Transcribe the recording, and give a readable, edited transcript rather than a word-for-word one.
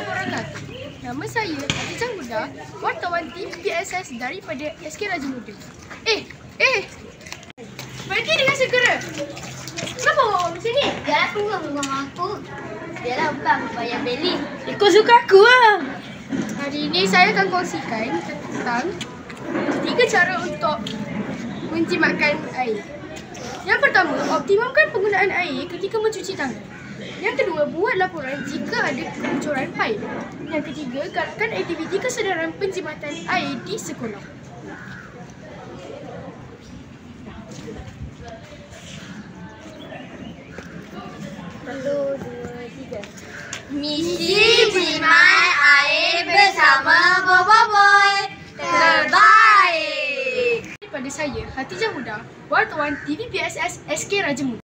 wabarakatuh. Nama saya Hafizah Huda, wartawan TVPSS daripada SK Raja Muda. Berhenti dengan segera. Kenapa awak macam ni? Biarlah aku bukan aku. Biarlah bukan bayar beli. Ikut suka aku lah. Hari ini saya akan kongsikan tentang 3 cara untuk menjimatkan air. Yang pertama, optimumkan penggunaan air ketika mencuci tangan. Yang kedua, buat laporan jika ada kebocoran paip. Yang ketiga, galakkan aktiviti kesedaran penjimatan air di sekolah. Satu, dua, tiga. Misi jimat air bersama Boboiboy terbaik. Daripada saya, Hafizah Huda, wartawan TVPSS SK Raja Muda.